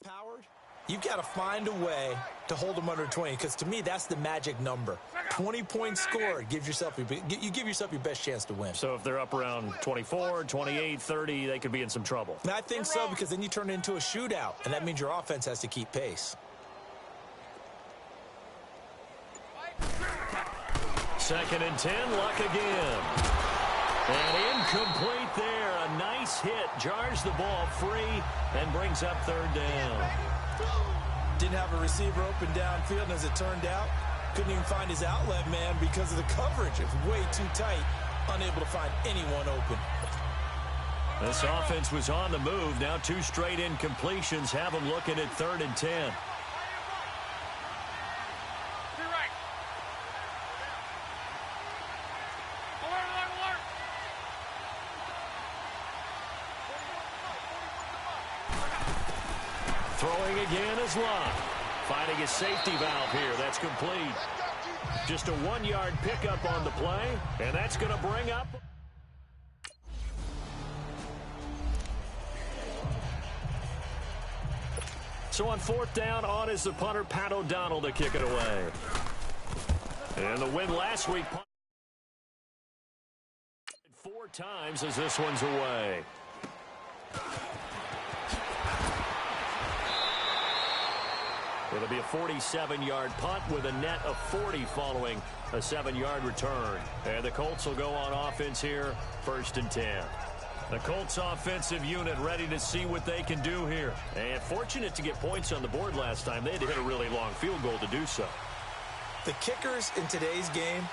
Powered, you've got to find a way to hold them under 20, because to me that's the magic number. 20-point score gives yourself you give yourself your best chance to win. So if they're up around 24, 28, 30, they could be in some trouble. And I think so, because then you turn it into a shootout, and that means your offense has to keep pace. Second and 10, Luck again. And incomplete there. A nice hit. Jars the ball free and brings up third down. Didn't have a receiver open downfield, and as it turned out, couldn't even find his outlet man because of the coverage. It was way too tight, unable to find anyone open. This offense was on the move. Now 2 straight incompletions have them looking at third and 10. Throwing again is Locke. Finding his safety valve here. That's complete. Just a 1-yard pickup on the play, and that's going to bring up. So on fourth down, on is the punter, Pat O'Donnell, to kick it away. And the win last week. 4 times as this one's away. It'll be a 47-yard punt with a net of 40 following a 7-yard return. And the Colts will go on offense here, first and 10. The Colts offensive unit ready to see what they can do here. And fortunate to get points on the board last time. They had to hit a really long field goal to do so. The kickers in today's game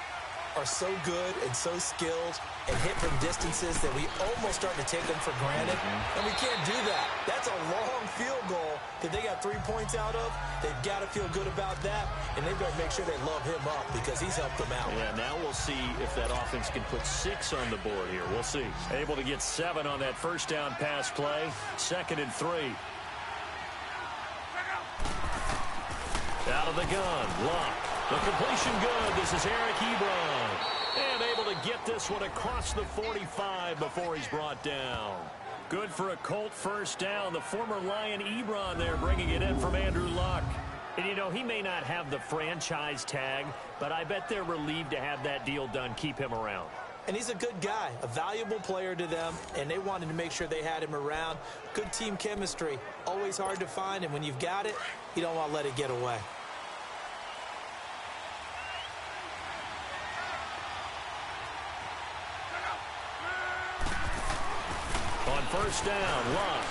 are so good and so skilled and hit from distances that we almost start to take them for granted. And we can't do that. That's a long field goal that they got 3 points out of. They've got to feel good about that, and they've got to make sure they love him up because he's helped them out. Yeah, now we'll see if that offense can put 6 on the board here. We'll see. Able to get 7 on that first down pass play. Second and 3. Out of the gun, Luck. The completion good. This is Eric Ebron. And able to get this one across the 45 before he's brought down. Good for a Colt first down. The former Lion Ebron there bringing it in from Andrew Luck. And, you know, he may not have the franchise tag, but I bet they're relieved to have that deal done. Keep him around. And he's a good guy, a valuable player to them, and they wanted to make sure they had him around. Good team chemistry. Always hard to find, and when you've got it, you don't want to let it get away. On first down, Luck.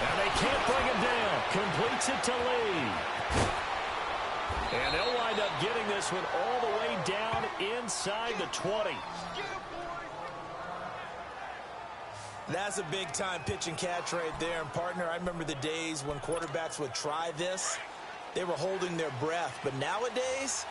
And they can't bring him down. Completes it to Lee. And they'll wind up getting this one all the way down inside the 20. That's a big-time pitch and catch right there. And, partner, I remember the days when quarterbacks would try this. They were holding their breath. But nowadays,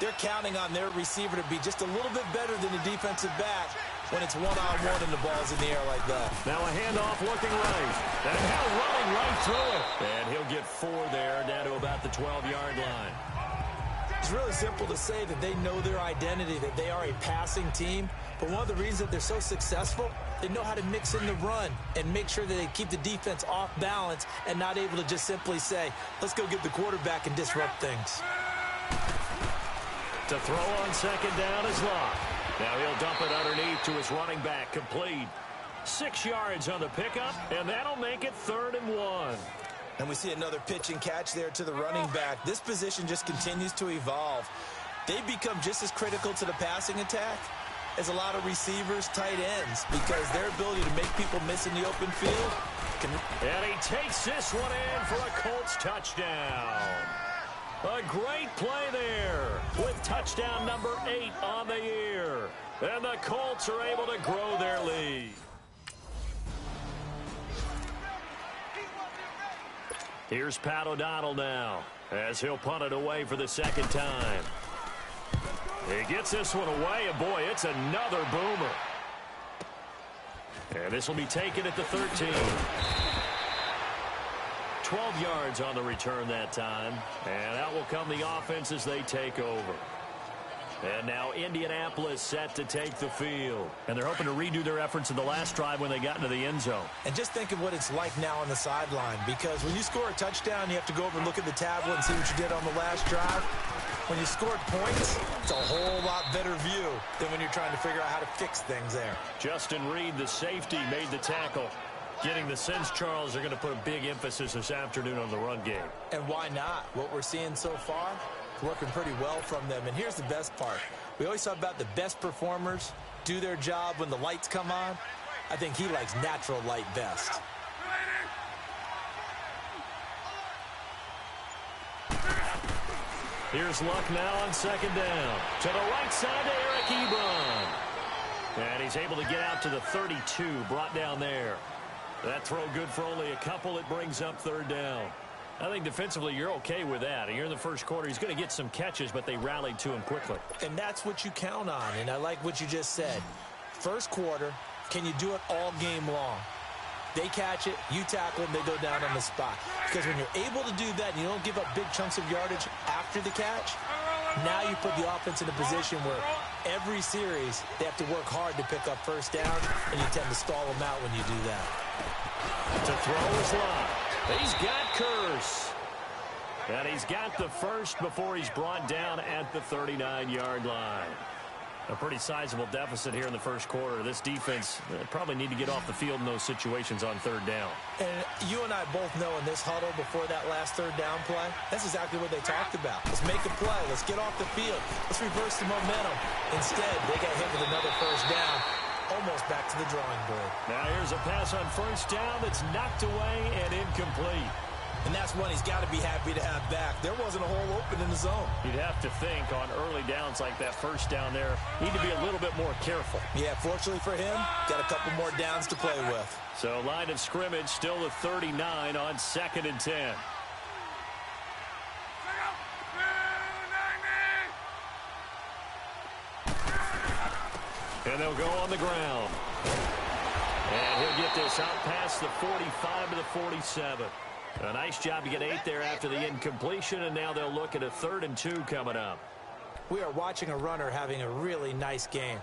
they're counting on their receiver to be just a little bit better than the defensive back when it's one-on-one and the ball's in the air like that. Now a handoff looking right. And now running right through it. And he'll get 4 there, down to about the 12-yard line. It's really simple to say that they know their identity, that they are a passing team. But one of the reasons that they're so successful, they know how to mix in the run and make sure that they keep the defense off balance and not able to just simply say, let's go get the quarterback and disrupt things. To throw on second down is Locke. Now he'll dump it underneath to his running back, complete. 6 yards on the pickup, and that'll make it 3rd and 1. And we see another pitch and catch there to the running back. This position just continues to evolve. They become just as critical to the passing attack as a lot of receivers, tight ends, because their ability to make people miss in the open field can... And he takes this one in for a Colts touchdown. A great play there with touchdown number 8 on the year. And the Colts are able to grow their lead. Here's Pat O'Donnell now as he'll punt it away for the second time. He gets this one away, and boy, it's another boomer. And this will be taken at the 13. 12 yards on the return that time. And out will come the offense as they take over. And now Indianapolis set to take the field. And they're hoping to redo their efforts in the last drive when they got into the end zone. And just think of what it's like now on the sideline, because when you score a touchdown, you have to go over and look at the tablet and see what you did on the last drive. When you scored points, it's a whole lot better view than when you're trying to figure out how to fix things there. Justin Reed, the safety, made the tackle. Getting the sense, Charles, they're going to put a big emphasis this afternoon on the run game. And why not? What we're seeing so far, it's working pretty well from them. And here's the best part. We always talk about the best performers do their job when the lights come on. I think he likes natural light best. Here's Luck now on second down. To the right side to Eric Ebron. And he's able to get out to the 32, brought down there. That throw good for only a couple. It brings up third down. I think defensively you're okay with that. And you're in the first quarter. He's going to get some catches, but they rallied to him quickly. And that's what you count on. And I like what you just said. First quarter, can you do it all game long? They catch it, you tackle them, they go down on the spot. Because when you're able to do that and you don't give up big chunks of yardage after the catch, now you put the offense in a position where every series they have to work hard to pick up first down, and you tend to stall them out when you do that. To throw is Luck. He's got Curse. And he's got the first before he's brought down at the 39-yard line. A pretty sizable deficit here in the first quarter. This defense probably need to get off the field in those situations on third down. And you and I both know in this huddle before that last third down play, that's exactly what they talked about. Let's make a play. Let's get off the field. Let's reverse the momentum. Instead, they got hit with another first down, almost back to the drawing board. Now here's a pass on first down that's knocked away and incomplete. And that's one he's got to be happy to have back. There wasn't a hole open in the zone. You'd have to think on early downs like that first down there, need to be a little bit more careful. Yeah, fortunately for him, got a couple more downs to play with. So line of scrimmage still the 39 on 2nd and 10. And they'll go on the ground. And he'll get this out past the 45 to the 47. A nice job to get 8 there after the incompletion, and now they'll look at a 3rd and 2 coming up. We are watching a runner having a really nice game.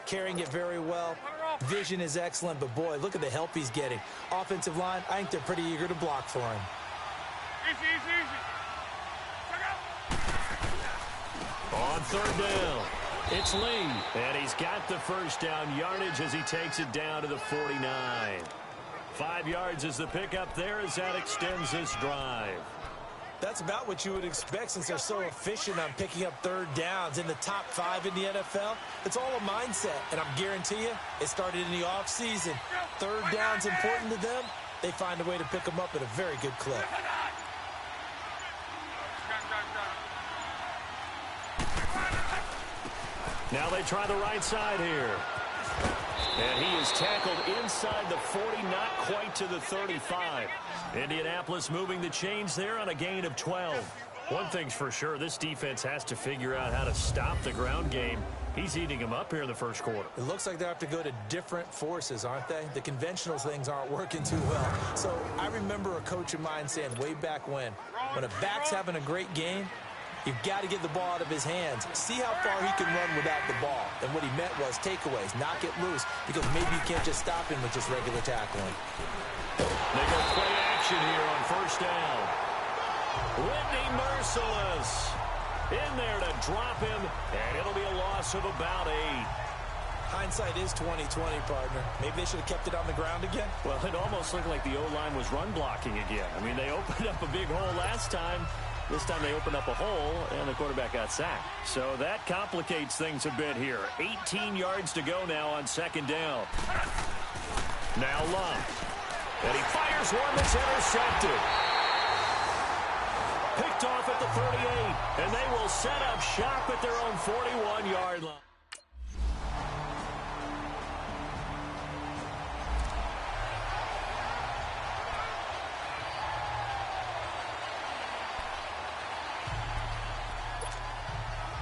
Carrying it very well. Vision is excellent, but boy, look at the help he's getting. Offensive line, I think they're pretty eager to block for him. On 3rd down, it's Lee, and he's got the first down yardage as he takes it down to the 49. 5 yards is the pickup there as that extends this drive. That's about what you would expect since they're so efficient on picking up third downs in the top 5 in the NFL. It's all a mindset, and I'm guarantee you it started in the offseason. Third down's important to them. They find a way to pick them up at a very good clip. Now they try the right side here. And he is tackled inside the 40, not quite to the 35. Indianapolis moving the chains there on a gain of 12. One thing's for sure, this defense has to figure out how to stop the ground game. He's eating them up here in the first quarter. It looks like they have to go to different forces, aren't they? The conventional things aren't working too well. So I remember a coach of mine saying way back when a back's having a great game, you've got to get the ball out of his hands. See how far he can run without the ball. And what he meant was takeaways, knock it loose, because maybe you can't just stop him with just regular tackling. They go play action here on first down. Whitney Merciless in there to drop him, and it'll be a loss of about 8. Hindsight is 20/20, partner. Maybe they should have kept it on the ground again. Well, it almost looked like the O-line was run blocking again. I mean, they opened up a big hole last time. This time they opened up a hole, and the quarterback got sacked. So that complicates things a bit here. 18 yards to go now on second down. Now Luck. And he fires one that's intercepted. Picked off at the 38, and they will set up shop at their own 41-yard line.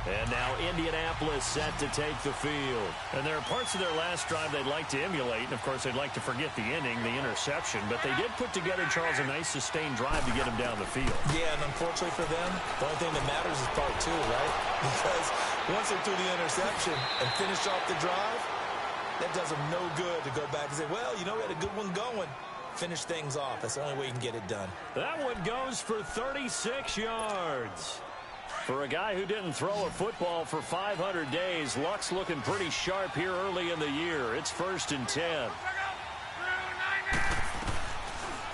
And now Indianapolis set to take the field. And there are parts of their last drive they'd like to emulate. And, of course, they'd like to forget the inning, the interception. But they did put together, Charles, a nice sustained drive to get them down the field. Yeah, and unfortunately for them, the only thing that matters is part 2, right? Because Once they threw the interception and finished off the drive, that does them no good to go back and say, well, you know, we had a good one going. Finish things off. That's the only way you can get it done. That one goes for 36 yards. For a guy who didn't throw a football for 500 days, Luck's looking pretty sharp here early in the year. It's 1st and 10.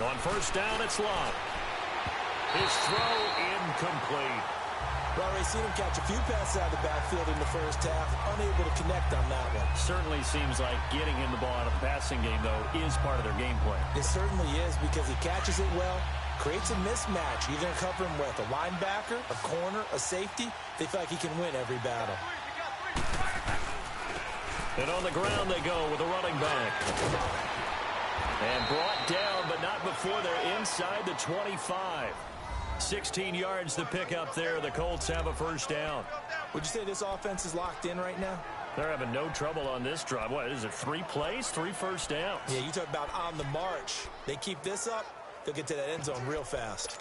On first down, it's Luck. His throw incomplete. Well, we've seen him catch a few passes out of the backfield in the first half, unable to connect on that one. Certainly seems like getting him the ball out of the passing game, though, is part of their game plan. It certainly is, because he catches it well, creates a mismatch. You're going to cover him with a linebacker, a corner, a safety. They feel like he can win every battle. And on the ground they go with a running back. And brought down, but not before they're inside the 25. 16 yards to pick up there. The Colts have a first down. Would you say this offense is locked in right now? They're having no trouble on this drive. What is it, 3 plays, 3 first downs? Yeah, you talk about on the march. They keep this up, they'll get to that end zone real fast.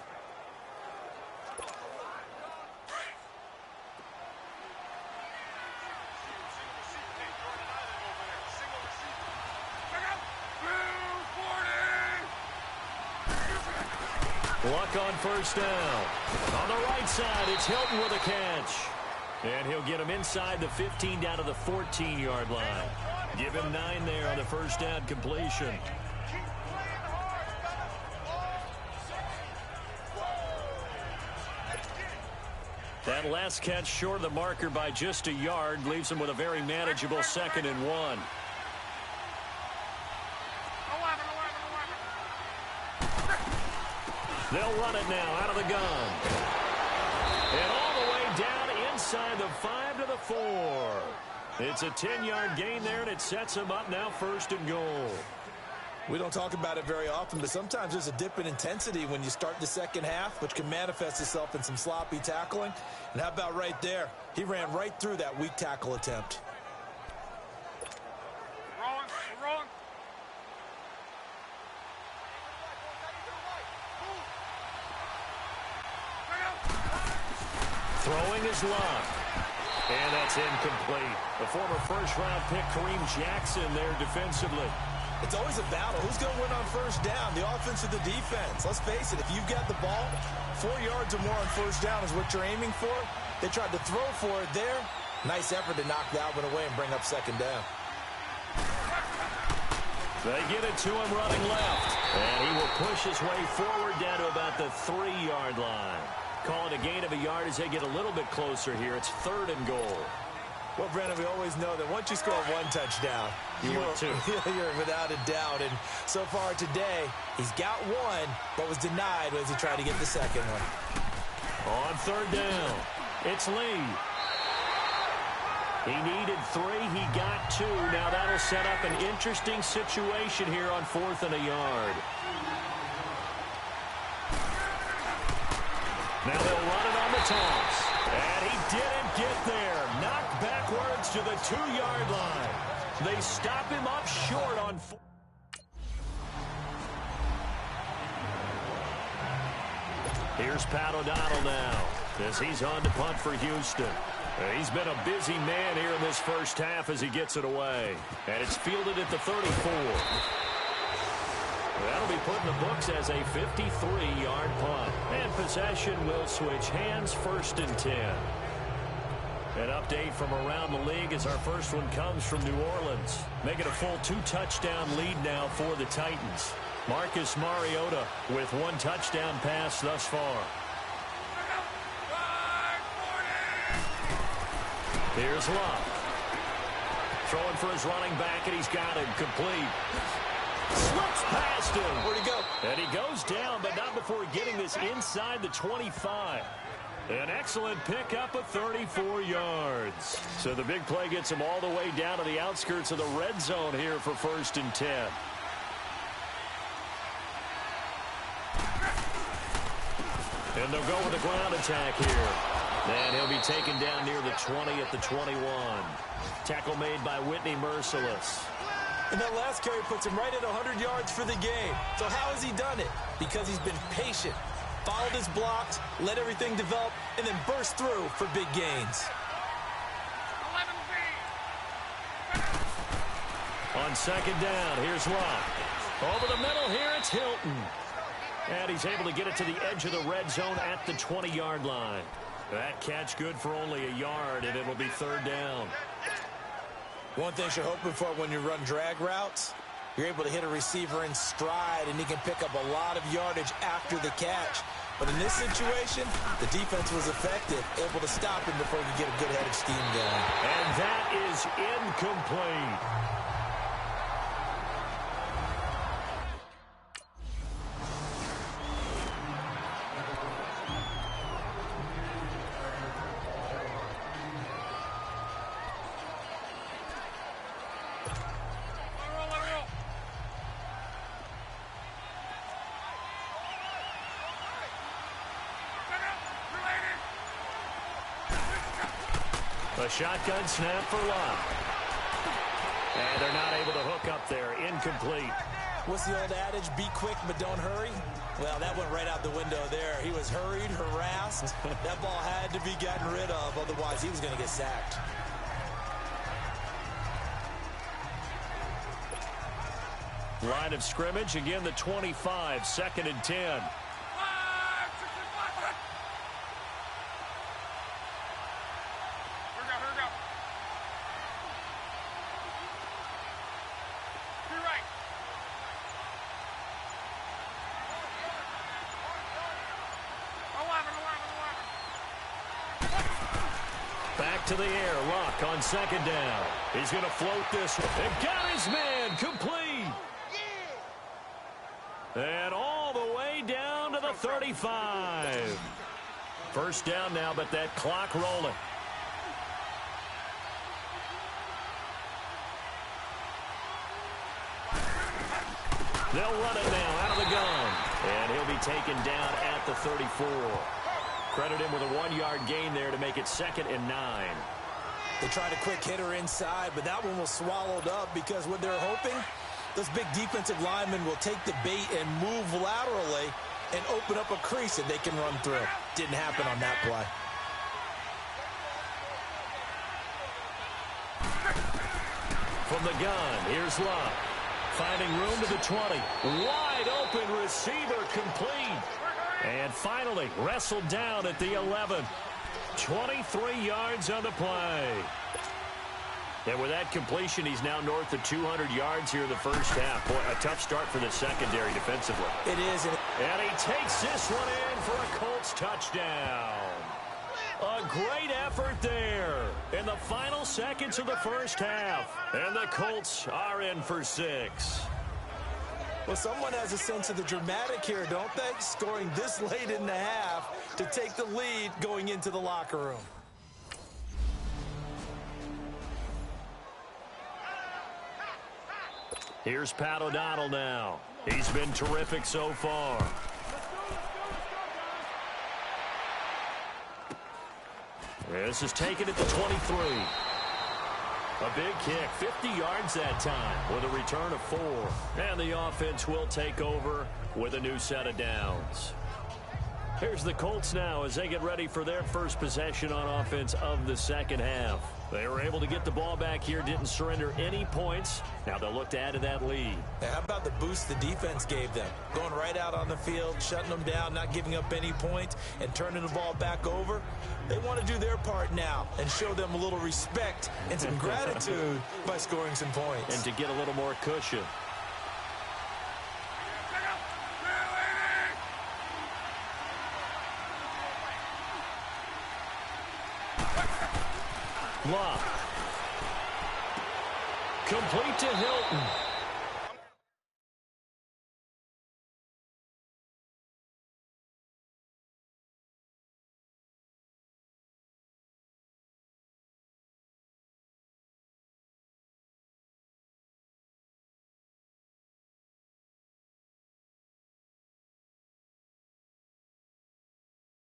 Luck on first down. On the right side, it's Hilton with a catch. And he'll get him inside the 15 down to the 14-yard line. Give him 9 there on the first down completion. That last catch short of the marker by just a yard leaves him with a very manageable 2nd and 1. They'll run it now out of the gun. And all the way down inside the 5 to the 4. It's a 10-yard gain there, and it sets them up now 1st and goal. We don't talk about it very often, but sometimes there's a dip in intensity when you start the second half, which can manifest itself in some sloppy tackling. And how about right there? He ran right through that weak tackle attempt. Throwing is Luck. And that's incomplete. The former first-round pick, Kareem Jackson, there defensively. It's always a battle. Who's going to win on first down, the offense or the defense? Let's face it, if you've got the ball, 4 yards or more on first down is what you're aiming for. They tried to throw for it there. Nice effort to knock that one away and bring up 2nd down. They get it to him running left. And he will push his way forward down to about the 3-yard line. Call it a gain of a yard as they get a little bit closer here. It's 3rd and goal. Well, Brennan, we always know that once you score 1 touchdown, you're without a doubt. And so far today, he's got 1, but was denied as he tried to get the 2nd one. On 3rd down, it's Lee. He needed 3. He got 2. Now that'll set up an interesting situation here on 4th and a yard. Now they'll run it on the toss. And he didn't get there. Knocked backwards to the 2-yard line. They stop him up short on 4. Here's Pat O'Donnell now as he's on to punt for Houston. He's been a busy man here in this first half as he gets it away. And it's fielded at the 34. That'll be put in the books as a 53-yard punt. And possession will switch hands, 1st and 10. An update from around the league as our first one comes from New Orleans. Making a full 2-touchdown lead now for the Titans. Marcus Mariota with 1 touchdown pass thus far. Here's Luck. Throwing for his running back, and he's got him complete. Slips past him. Where'd he go? And he goes down, but not before getting this inside the 25. An excellent pickup of 34 yards. So the big play gets him all the way down to the outskirts of the red zone here for 1st and 10. And they'll go with a ground attack here. And he'll be taken down near the 20 at the 21. Tackle made by Whitney Merciless. And that last carry puts him right at 100 yards for the game. So how has he done it? Because he's been patient, followed his blocks, let everything develop, and then burst through for big gains. On second down, here's Locke. Over the middle here, it's Hilton. And he's able to get it to the edge of the red zone at the 20-yard line. That catch good for only a yard, and it'll be third down. One thing you're hoping for when you run drag routes, you're able to hit a receiver in stride, and he can pick up a lot of yardage after the catch. But in this situation, the defense was effective, able to stop him before he could get a good head of steam going. And that is incomplete. A shotgun snap for Locke. And they're not able to hook up there. Incomplete. What's the old adage? Be quick, but don't hurry. Well, that went right out the window there. He was hurried, harassed. That ball had to be gotten rid of. Otherwise, he was going to get sacked. Line of scrimmage. Again, the 25. 2nd and 10. Back to the air. Locke on second down. He's going to float this one. And got his man complete. And all the way down to the 35. First down now, but that clock rolling. They'll run it now out of the gun. And he'll be taken down at the 34. Credit him with a 1-yard gain there to make it 2nd and 9. They tried a quick hitter inside, but that one was swallowed up because what they're hoping, those big defensive linemen will take the bait and move laterally and open up a crease that they can run through. Didn't happen on that play. From the gun, here's Locke. Finding room to the 20. Wide open receiver complete. And finally wrestled down at the 11. 23 yards on the play. And with that completion, he's now north of 200 yards here in the first half. Boy, a tough start for the secondary defensively. It is. And he takes this one in for a Colts touchdown. A great effort there in the final seconds of the first half. And the Colts are in for 6. Well, someone has a sense of the dramatic here, don't they? Scoring this late in the half to take the lead going into the locker room. Here's Pat O'Donnell now. He's been terrific so far. This is taken at the 23. A big kick, 50 yards that time with a return of 4. And the offense will take over with a new set of downs. Here's the Colts now as they get ready for their first possession on offense of the second half. They were able to get the ball back here, didn't surrender any points. Now they'll look to add to that lead. How about the boost the defense gave them? Going right out on the field, shutting them down, not giving up any points, and turning the ball back over. They want to do their part now and show them a little respect and some gratitude by scoring some points. And to get a little more cushion. Locke. Complete to Hilton.